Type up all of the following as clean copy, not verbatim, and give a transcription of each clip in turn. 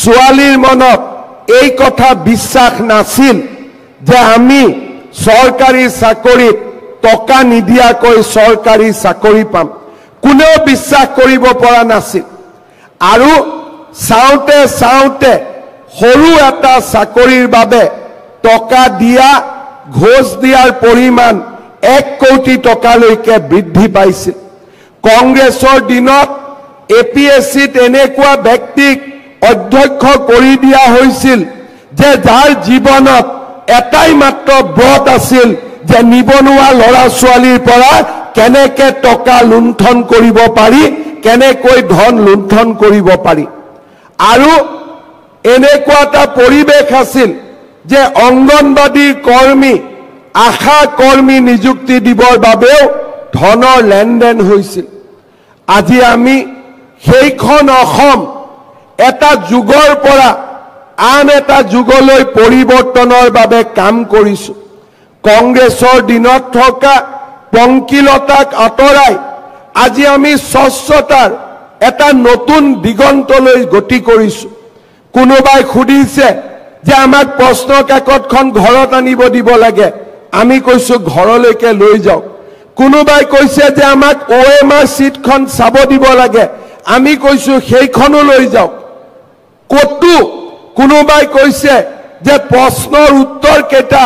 ছোৱালীৰ মনত এই কথা বিশ্বাস নাছিল যে আমি চৰকাৰী চাকৰিত টকা নিদিয়াকৈ চৰকাৰী চাকৰি পাম। কোনেও বিশ্বাস কৰিব পৰা নাছিল। আৰু চাওঁতে চাওঁতে সৰু এটা চাকৰিৰ বাবে টকা দিয়া, ঘোষ দিয়াৰ পৰিমাণ 1 কোটি টকালৈকে বৃদ্ধি পাইছিল। কংগ্ৰেছৰ দিনত APSCত এনেকুৱা ব্যক্তিক অধ্যক্ষ কৰি দিয়া হৈছিল যে যাৰ জীৱনত এটাই মাত্ৰ ব্ৰত আছিল যে নিবনুৱা ল'ৰা ছোৱালীৰ পৰা কেনেকৈ টকা লুণ্ঠন কৰিব পাৰি, কেনেকৈ ধন লুণ্ঠন কৰিব পাৰি। আৰু এনেকুৱা এটা পৰিৱেশ আছিল যে অংগনবাদী কৰ্মী, আশা কৰ্মী নিযুক্তি দিবৰ বাবেও ধনৰ লেনদেন হৈছিল। আজি আমি সেইখন অসম এটা যুগৰ পৰা আন এটা যুগলৈ পৰিৱৰ্তনৰ বাবে কাম কৰিছো। কংগ্ৰেছৰ দিনত থকা পংকিলতাক আঁতৰাই আজি আমি স্বচ্ছতাৰ এটা নতুন দিগন্তলৈ গতি কৰিছো। কোনোবাই সুধিছে যে আমাক প্ৰশ্ন কাকতখন ঘৰত আনিব দিব লাগে, আমি কৈছো ঘৰলৈকে লৈ যাওক। কোনোবাই কৈছে যে আমাক OMR চিটখন চাব দিব লাগে, আমি কৈছো সেইখনো লৈ যাওক। কতো কোনোবাই কৈছে যে প্ৰশ্নৰ উত্তৰ কেইটা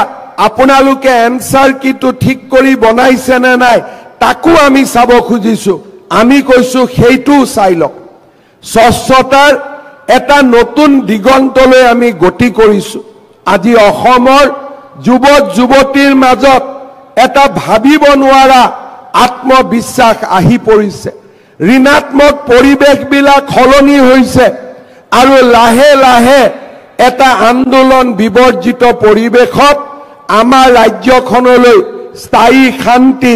আপোনালোকে এনসাৰ কিটো ঠিক কৰি বনাইছে নে নাই তাকো আমি চাব খুজিছো, আমি কৈছো সেইটো চাই লওক। স্বচ্ছতাৰ এটা নতুন দিগন্তলৈ আমি গতি কৰিছো। আজি অসমৰ যুৱক যুৱতীৰ মাজত এটা ভাবিব নোৱাৰা আত্মবিশ্বাস আহি পৰিছে। ঋণাত্মক পৰিৱেশবিলাক সলনি হৈছে আৰু লাহে লাহে এটা আন্দোলন বিবৰ্জিত পৰিৱেশত আমাৰ ৰাজ্যখনলৈ স্থায়ী শান্তি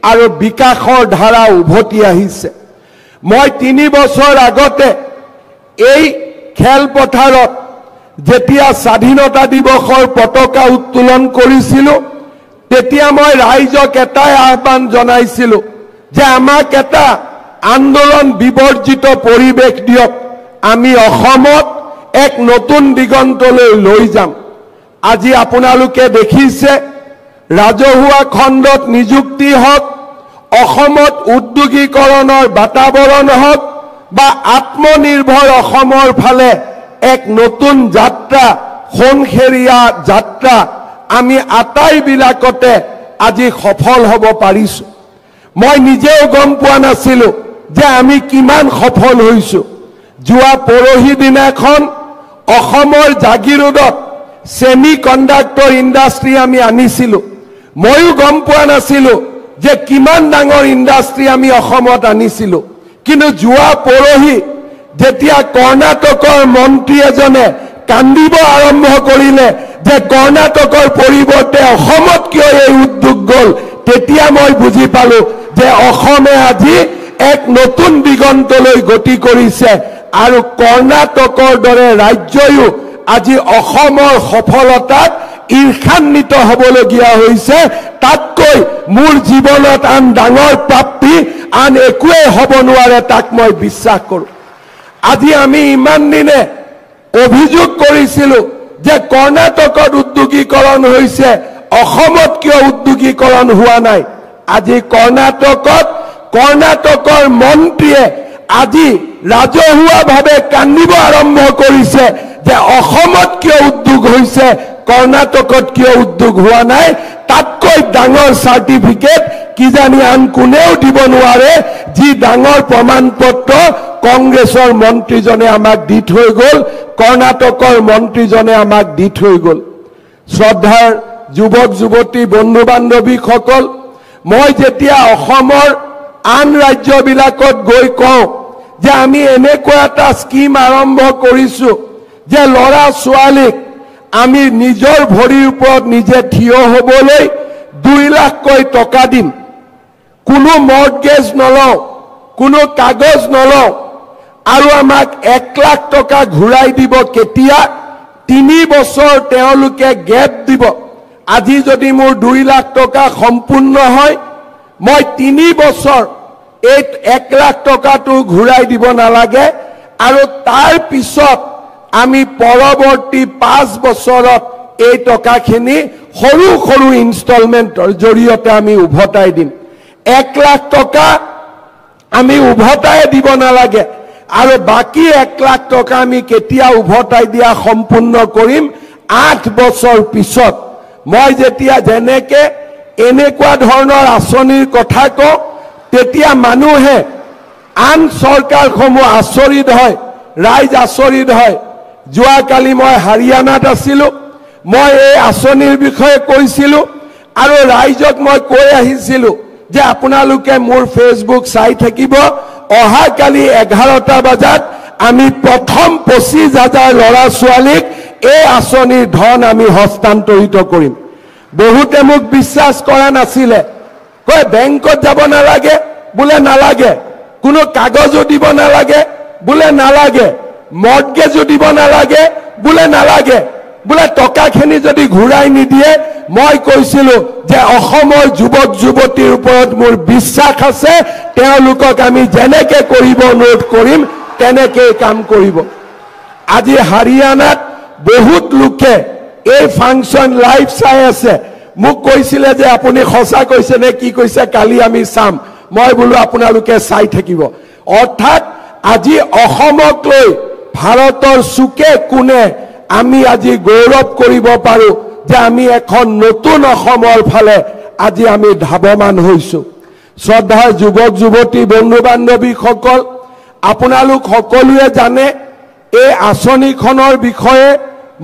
আৰু বিকাশৰ ধাৰা উভতি আহিছে। মই 3 বছৰ আগতে এই খেলপথাৰত যেতিয়া স্বাধীনতা দিৱসৰ পতাকা উত্তোলন কৰিছিলো, তেতিয়া মই ৰাইজক এটাই আহ্বান জনাইছিলো যে আমাক এটা আন্দোলন বিবৰ্জিত পৰিৱেশ দিয়ক, আমি অসমত এক নতুন দিগন্তলৈ লৈ যাম। আজি আপোনালোকে দেখিছে ৰাজহুৱা খণ্ডত নিযুক্তি হওক, অসমত উদ্যোগীকৰণৰ বাতাবৰণ হওক বা আত্মনিৰ্ভৰ অসমৰ ফালে এক নতুন যাত্ৰা, সোণখেৰীয়া যাত্ৰা আমি আটাইবিলাকতে আজি সফল হ'ব পাৰিছো। মই নিজেও গম পোৱা নাছিলো যে আমি কিমান সফল হৈছো। যোৱা পৰহি দিনাখন অসমৰ জাগিৰোডত সেমি কণ্ডাক্টৰ ইণ্ডাষ্ট্ৰি আমি আনিছিলো। ময়ো গম পোৱা নাছিলো যে কিমান ডাঙৰ ইণ্ডাষ্ট্ৰি আমি অসমত আনিছিলো। কিন্তু যোৱা পৰহি যেতিয়া কৰ্ণাটকৰ মন্ত্ৰী এজনে কান্দিব আৰম্ভ কৰিলে যে কৰ্ণাটকৰ পৰিৱৰ্তে অসমত কিয় এই উদ্যোগ গ'ল, তেতিয়া মই বুজি পালো যে অসমে আজি এক নতুন দিগন্তলৈ গতি কৰিছে আৰু কৰ্ণাটকৰ দৰে ৰাজ্যয়ো আজি অসমৰ সফলতাত ঈৰ্ষান্বিত হ'বলগীয়া হৈছে। তাতকৈ মোৰ জীৱনত আন ডাঙৰ প্ৰাপ্তি আন একোৱেই হ'ব নোৱাৰে, তাক মই বিশ্বাস কৰোঁ। আজি আমি ইমান দিনে অভিযোগ কৰিছিলো যে কৰ্ণাটকত উদ্যোগীকৰণ হৈছে, অসমত কিয় উদ্যোগীকৰণ হোৱা নাই। আজি কৰ্ণাটকৰ মন্ত্ৰীয়ে আজি ৰাজহুৱাভাৱে কান্দিব আৰম্ভ কৰিছে যে অসমত কিয় উদ্যোগ হৈছে, কৰ্ণাটকত কিয় উদ্যোগ হোৱা নাই। তাতকৈ ডাঙৰ চাৰ্টিফিকেট কিজানি আন কোনেও দিব নোৱাৰে, যি ডাঙৰ প্ৰমাণ পত্ৰ কংগ্ৰেছৰ মন্ত্ৰীজনে আমাক দি থৈ গ'ল, কৰ্ণাটকৰ মন্ত্ৰীজনে আমাক দি থৈ গ'ল। শ্ৰদ্ধাৰ যুৱক যুৱতী বন্ধু বান্ধৱীসকল, মই যেতিয়া অসমৰ আন ৰাজ্যবিলাকত গৈ কওঁ যে আমি এনেকুৱা এটা স্কিম আৰম্ভ কৰিছো যে ল'ৰা ছোৱালীক আমি নিজৰ ভৰিৰ ওপৰত নিজে থিয় হ'বলৈ 2 লাখকৈ টকা দিম, কোনো মৰ্টগেজ নলওঁ, কোনো কাগজ নলওঁ, আৰু আমাক 1 লাখ টকা ঘূৰাই দিব কেতিয়া, 3 বছৰ তেওঁলোকে গেপ দিব। আজি যদি মোৰ 2 লাখ টকা সম্পূৰ্ণ হয়, মই 3 বছৰ এই 1 লাখ টকাটো ঘূৰাই দিব নালাগে, আৰু তাৰ পিছত আমি পৰৱৰ্তী 5 বছৰত এই টকাখিনি সৰু সৰু ইনষ্টলমেন্টৰ জৰিয়তে আমি উভতাই দিম 1 লাখ টকা আমি উভতাই দিব নালাগে আৰু বাকি 1 লাখ টকা আমি কেতিয়া উভতাই দিয়া সম্পূৰ্ণ কৰিম 8 বছৰ পিছত মই যেতিয়া জেনেকে এনেকুৱা ধৰণৰ আঁচনিৰ কথা কওঁ তেতিয়া মানুহে আন চৰকাৰসমূহ আচৰিত হয় ৰাইজ আচৰিত হয় যোৱাকালি মই হাৰিয়ানাত আছিলোঁ মই এই আঁচনিৰ বিষয়ে কৈছিলোঁ আৰু ৰাইজক মই কৈ আহিছিলোঁ যে আপোনালোকে মোৰ ফেচবুক চাই থাকিব অহাকালি 11টা বজাত আমি প্ৰথম 25,000 ল'ৰা ছোৱালীক এই আঁচনিৰ ধন আমি হস্তান্তৰিত কৰিম বহুতে মোক বিশ্বাস কৰা নাছিলে কয় বেংকত যাব নালাগে বোলে নালাগে কোনো কাগজো দিব নালাগে বোলে নালাগে মৰ্টগেজো দিব নালাগে বোলে নালাগে বোলে টকাখিনি যদি ঘূৰাই নিদিয়ে মই কৈছিলোঁ যে অসমৰ যুৱক যুৱতীৰ ওপৰত মোৰ বিশ্বাস আছে তেওঁলোকক আমি যেনেকে কৰিব অনুৰোধ কৰিম তেনেকে কাম কৰিব আজি হাৰিয়ানাত বহুত লোকে এই ফাংচন লাইভ চাই আছে মোক কৈছিলে যে আপুনি সঁচা কৈছে নে কি কৈছে কালি আমি চাম মই বোলো আপোনালোকে চাই থাকিব অৰ্থাৎ আজি অসমক লৈ ভাৰতৰ চুকে কোণে আমি আজি গৌৰৱ কৰিব পাৰো যে আমি এখন নতুন অসমৰ ফালে আজি আমি ধাৱমান হৈছো শ্ৰদ্ধাৰ যুৱক যুৱতী বন্ধু বান্ধৱীসকল আপোনালোক সকলোৱে জানে এই আঁচনিখনৰ বিষয়ে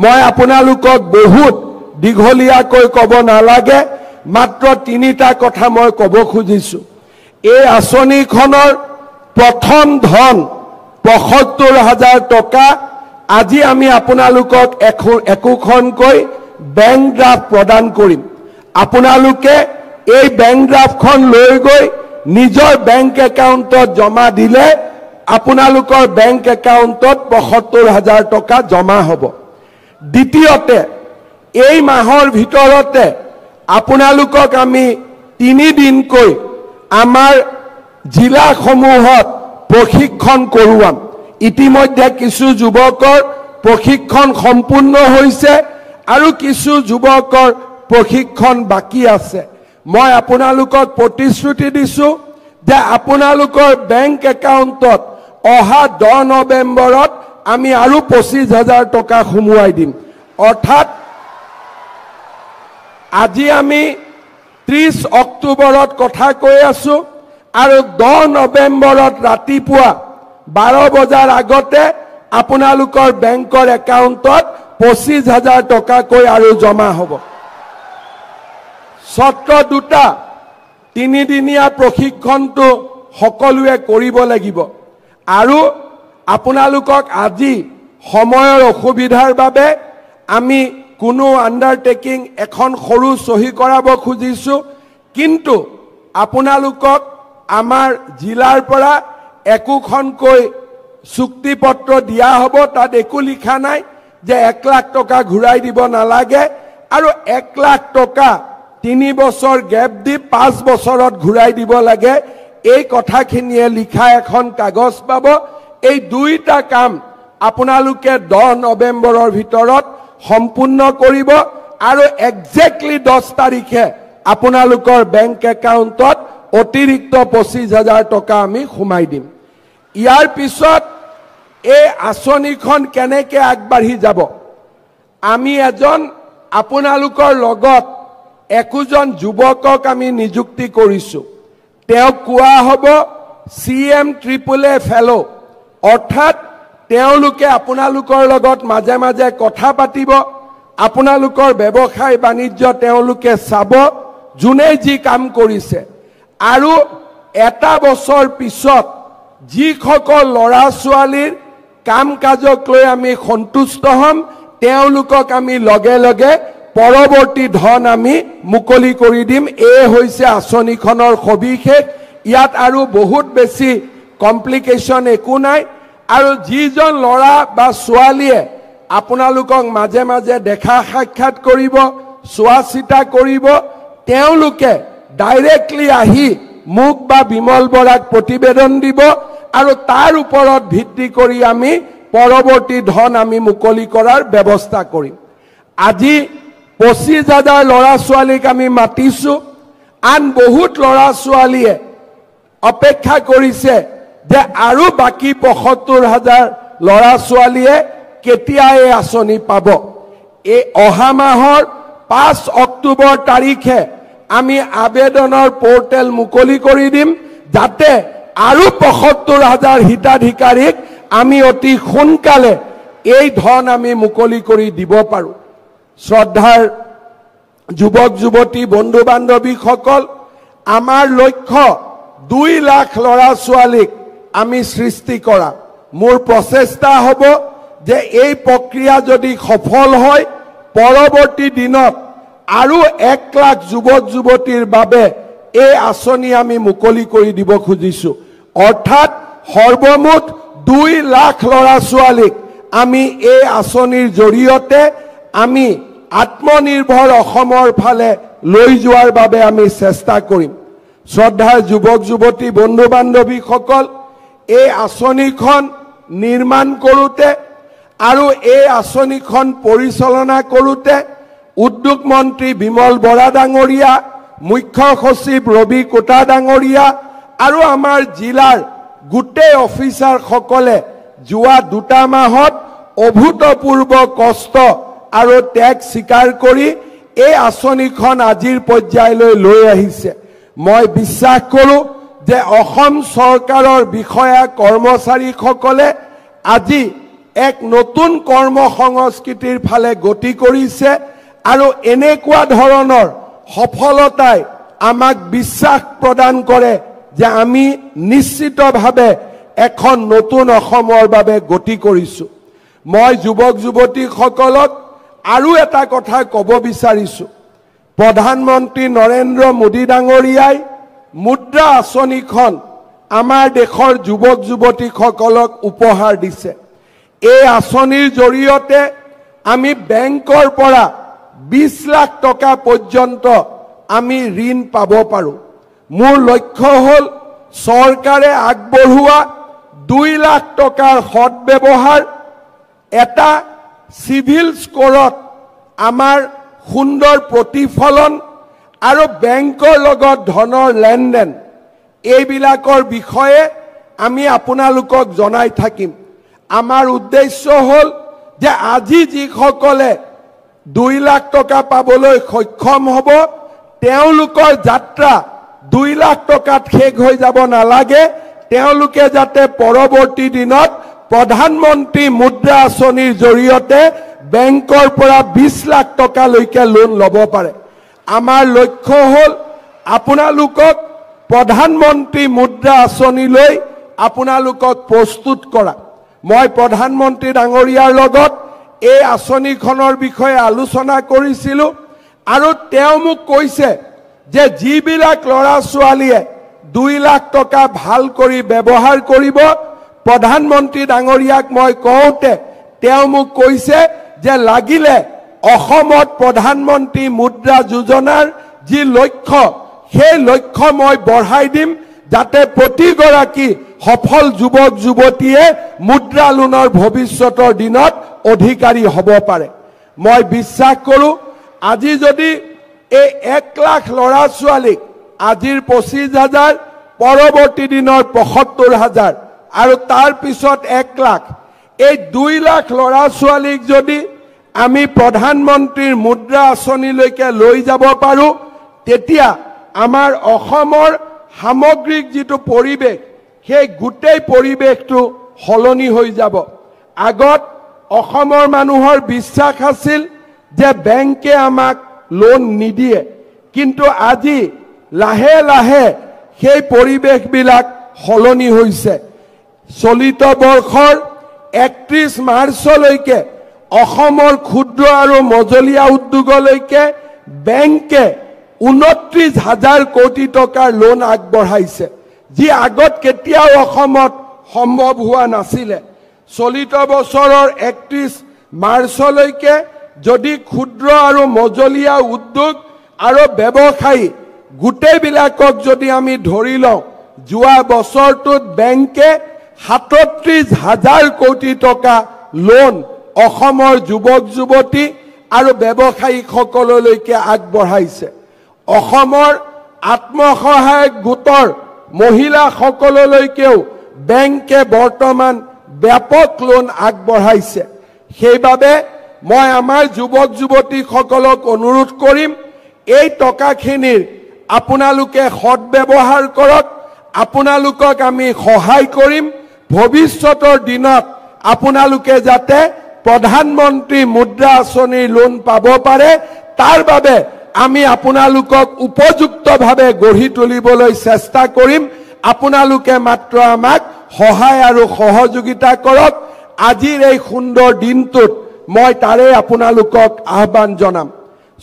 মই আপোনালোকক বহুত দীঘলীয়াকৈ ক'ব নালাগে মাত্ৰ 3টা কথা মই ক'ব খুজিছো এই আঁচনিখনৰ প্ৰথম ধন ৭৫,০০০ টকা আজি আমি আপোনালোকক একোখনকৈ বেংক ড্ৰাফ্ট প্ৰদান কৰিম আপোনালোকে এই বেংক ড্ৰাফ্টখন লৈ গৈ নিজৰ বেংক একাউণ্টত জমা দিলে আপোনালোকৰ বেংক একাউণ্টত ৭৫,০০০ টকা জমা হ'ব দ্বিতীয়তে এই মাহৰ ভিতৰতে আপোনালোকক আমি 3 দিনকৈ আমাৰ জিলাসমূহত প্ৰশিক্ষণ কৰোৱাম ইতিমধ্যে কিছু যুৱকৰ প্ৰশিক্ষণ সম্পূৰ্ণ হৈছে আৰু কিছু যুৱকৰ প্ৰশিক্ষণ বাকি আছে মই আপোনালোকক প্ৰতিশ্ৰুতি দিছো যে আপোনালোকৰ বেংক একাউণ্টত অহা 10 নৱেম্বৰত আমি আৰু 25,000 টকা সোমোৱাই দিম অৰ্থাৎ আজি আমি 30 অক্টোবৰত কথা কৈ আছো আৰু 10 নৱেম্বৰত ৰাতিপুৱা 12 বজাৰ আগতে আপোনালোকৰ বেংকৰ একাউণ্টত 25,000 টকাকৈ আৰু জমা হ'ব সত্ৰ দুটা 3 দিনীয়া প্ৰশিক্ষণটো সকলোৱে কৰিব লাগিব আৰু আপোনালোকক আজি সময়ৰ অসুবিধাৰ বাবে আমি কোনো আন্ডাৰটেকিং এখন সৰু সহি কৰাব খুজিছো কিন্তু আপোনালোকক আমাৰ জিলাৰ পৰা একোখনকৈ চুক্তিপত্ৰ দিয়া হ'ব তাত একো লিখা নাই যে 1 লাখ টকা ঘূৰাই দিব নালাগে আৰু 1 লাখ টকা 3 বছৰ গ্যাপ দি 5 বছৰত ঘূৰাই দিব লাগে এই কথাখিনিয়ে লিখা এখন কাগজ পাব এই দুইটা কাম আপোনালোকে 10 নৱেম্বৰৰ ভিতৰত সম্পূৰ্ণ কৰিব আৰু এক্সেক্টলি 10 তাৰিখে আপোনালোকৰ বেংক একাউণ্টত অতিৰিক্ত 25,000 টকা আমি সোমাই দিম ইয়াৰ পিছত এই আঁচনিখন কেনেকৈ আগবাঢ়ি যাব আমি এজন আপোনালোকৰ লগত একোজন যুৱকক আমি নিযুক্তি কৰিছো তেওঁ কোৱা হ'ব CMAAA ফেলো অৰ্থাৎ তেওঁলোকে আপোনালোকৰ লগত মাজে মাজে কথা পাতিব আপোনালোকৰ ব্যৱসায় বাণিজ্য তেওঁলোকে চাব যোনে যি কাম কৰিছে আৰু এটা বছৰ পিছত যিসকল ল'ৰা ছোৱালীৰ কাম কাজক লৈ আমি সন্তুষ্ট হ'ম তেওঁলোকক আমি লগে লগে পৰৱৰ্তী ধন আমি মুকলি কৰি দিম এই হৈছে আঁচনিখনৰ সবিশেষ ইয়াত আৰু বহুত বেছি কমপ্লিকেশ্যন একো নাই আৰু যিজন ল'ৰা বা ছোৱালীয়ে আপোনালোকক মাজে মাজে দেখা সাক্ষাৎ কৰিব চোৱা চিতা কৰিব তেওঁলোকে ডাইৰেক্টলি আহি মোক বা বিমল বৰাক প্ৰতিবেদন দিব আৰু তাৰ ওপৰত ভিত্তি কৰি আমি পৰৱৰ্তী ধন আমি মুকলি কৰাৰ ব্যৱস্থা কৰিম। আজি 25,000 ল'ৰা ছোৱালীক আমি মাতিছো। আন বহুত ল'ৰা ছোৱালীয়ে অপেক্ষা কৰিছে যে আৰু বাকী 75,000 ল'ৰা ছোৱালীয়ে কেতিয়া এই আঁচনি পাব। এই অহা মাহৰ 5 অক্টোবৰ তাৰিখে আমি আবেদনৰ পোৰ্টেল মুকলি কৰি দিম, যাতে আৰু 75,000 হিতাধিকাৰীক আমি অতি সোনকালে এই ধন আমি মুকলি কৰি দিব পাৰোঁ। শ্ৰদ্ধাৰ যুৱক যুৱতী বন্ধু বান্ধৱীসকল, আমাৰ লক্ষ্য 2 লাখ ল'ৰা ছোৱালীক আমি সৃষ্টি কৰা। মোৰ প্ৰচেষ্টা হ'ব যে এই প্ৰক্ৰিয়া যদি সফল হয়, পৰৱৰ্তী দিনত আৰু 1 লাখ যুৱক যুৱতীৰ বাবে এই আঁচনি আমি মুকলি কৰি দিব খুজিছো। অৰ্থাৎ সৰ্বমুঠ 2 লাখ ল'ৰা ছোৱালীক আমি এই আঁচনিৰ জৰিয়তে আমি আত্মনিৰ্ভৰ অসমৰ ফালে লৈ যোৱাৰ বাবে আমি চেষ্টা কৰিম। শ্ৰদ্ধাৰ যুৱক যুৱতী বন্ধু বান্ধৱীসকল, এই আঁচনিখন নিৰ্মাণ কৰোঁতে আৰু এই আঁচনিখন পৰিচালনা কৰোঁতে উদ্যোগ মন্ত্ৰী বিমল বৰা ডাঙৰীয়া, মুখ্য সচিব ৰবি কোটা ডাঙৰীয়া আৰু আমাৰ জিলাৰ গোটেই অফিচাৰসকলে যোৱা 2 মাহত অভূতপূৰ্ব কষ্ট আৰু ত্যাগ স্বীকাৰ কৰি এই আঁচনিখন আজিৰ পৰ্যায়লৈ লৈ আহিছে। মই বিশ্বাস কৰোঁ যে অসম চৰকাৰৰ বিষয়া কৰ্মচাৰীসকলে আজি এক নতুন কৰ্ম সংস্কৃতিৰ ফালে গতি কৰিছে আৰু এনেকুৱা ধৰণৰ সফলতাই আমাক বিশ্বাস প্ৰদান কৰে যে আমি নিশ্চিতভাৱে এখন নতুন অসমৰ বাবে গতি কৰিছোঁ। মই যুৱক যুৱতীসকলক আৰু এটা কথা ক'ব বিচাৰিছোঁ। প্ৰধানমন্ত্ৰী নৰেন্দ্ৰ মোদী ডাঙৰীয়াই মুদ্ৰা আঁচনিখন আমাৰ দেশৰ যুৱক যুৱতীসকলক উপহাৰ দিছে। এই আঁচনিৰ জৰিয়তে আমি বেংকৰ পৰা 20 লাখ টকা পৰ্যন্ত আমি ঋণ পাব পাৰোঁ। মোৰ লক্ষ্য হ'ল চৰকাৰে আগবঢ়োৱা 2 লাখ টকাৰ সৎব্যৱহাৰ, এটা সিভিল স্কোৰত আমাৰ সুন্দৰ প্ৰতিফলন আৰু বেংকৰ লগত ধনৰ লেনদেন, এইবিলাকৰ বিষয়ে আমি আপোনালোকক জনাই থাকিম। আমাৰ উদ্দেশ্য হ'ল যে আজি যিসকলে 2 লাখ টকা পাবলৈ সক্ষম হ'ব, তেওঁলোকৰ যাত্ৰা 2 লাখ টকাত শেষ হৈ যাব নালাগে। তেওঁলোকে যাতে পৰৱৰ্তী দিনত প্ৰধানমন্ত্ৰী মুদ্ৰা আঁচনিৰ জৰিয়তে বেংকৰ পৰা 20 লাখ টকালৈকে লোন ল'ব পাৰে। আমাৰ লক্ষ্য হ'ল আপোনালোকক প্ৰধানমন্ত্ৰী মুদ্ৰা আঁচনিলৈ আপোনালোকক প্ৰস্তুত কৰা। মই প্ৰধানমন্ত্ৰী ডাঙৰীয়াৰ লগত এই আঁচনিখনৰ বিষয়ে আলোচনা কৰিছিলোঁ আৰু তেওঁ মোক কৈছে যে যিবিলাক ল'ৰা ছোৱালীয়ে 2 লাখ টকা ভাল কৰি ব্যৱহাৰ কৰিব, প্ৰধানমন্ত্ৰী ডাঙৰীয়াক মই কওঁতে তেওঁ মোক কৈছে যে লাগিলে অসমত প্ৰধানমন্ত্ৰী মুদ্ৰা যোজনাৰ যি লক্ষ্য, সেই লক্ষ্য মই বঢ়াই দিম, যাতে প্ৰতিগৰাকী সফল যুৱক যুৱতীয়ে মুদ্ৰা লোনৰ ভৱিষ্যতৰ দিনত অধিকাৰী হ'ব পাৰে। মই বিশ্বাস কৰোঁ আজি যদি এই 1 লাখ ল'ৰা ছোৱালীক, আজিৰ 25,000, পৰৱৰ্তী দিনৰ 75,000 আৰু তাৰ পিছত 1 লাখ, এই 2 লাখ ল'ৰা ছোৱালীক যদি আমি প্ৰধানমন্ত্ৰীৰ মুদ্ৰা আঁচনিলৈকে লৈ যাব পাৰোঁ, তেতিয়া আমাৰ অসমৰ সামগ্ৰিক যিটো পৰিৱেশ, সেই গোটেই পৰিৱেশটো সলনি হৈ যাব। আগত অসমৰ মানুহৰ বিশ্বাস আছিল যে বেংকে আমাক লোন নিদিয়ে, কিন্তু আজি লাহে লাহে সেই পৰিৱেশবিলাক সলনি হৈছে। চলিত বৰ্ষৰ 31 মাৰ্চলৈকে অসমৰ ক্ষুদ্ৰ আৰু মজলীয়া উদ্যোগলৈকে বেংকে 29,000 কোটি টকাৰ লোন আগবঢ়াইছে, যি আগত কেতিয়াও অসমত সম্ভৱ হোৱা নাছিলে। চলিত বছৰৰ 31 মাৰ্চলৈকে যদি ক্ষুদ্ৰ আৰু মজলীয়া উদ্যোগ আৰু ব্যৱসায়ী গোটেইবিলাকক যদি আমি ধৰি লওঁ, যোৱা বছৰটোত বেংকে 37,000 কোটি টকা লোন অসমৰ যুৱক যুৱতী আৰু ব্যৱসায়ীসকললৈকে আগবঢ়াইছে। অসমৰ আত্মসহায়ক গোটৰ মহিলাসকললৈকেও বেংকে বৰ্তমান ব্যাপক লোন আগবঢ়াইছে। সেইবাবে মই আমাৰ যুৱক যুৱতীসকলক অনুৰোধ কৰিম, এই টকাখিনিৰ আপোনালোকে সৎব্যৱহাৰ কৰক। আপোনালোকক আমি সহায় কৰিম। ভৱিষ্যতৰ দিনত আপোনালোকে যাতে প্ৰধানমন্ত্ৰী মুদ্ৰা আঁচনিৰ লোন পাব পাৰে, তাৰ বাবে আমি আপোনালোকক উপযুক্তভাৱে গঢ়ি তুলিবলৈ চেষ্টা কৰিম। আপোনালোকে মাত্ৰ আমাক সহায় আৰু সহযোগিতা কৰক। আজিৰ এই সুন্দৰ দিনটোত মই তাৰে আপোনালোকক আহ্বান জনাম।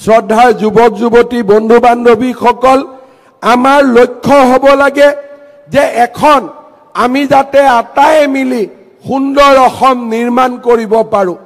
শ্ৰদ্ধাৰ যুৱক যুৱতী বন্ধু বান্ধৱীসকল, আমাৰ লক্ষ্য হ'ব লাগে যে আমি যাতে আটায়ে মিলি সুন্দৰ অসম নিৰ্মাণ কৰিব পাৰোঁ।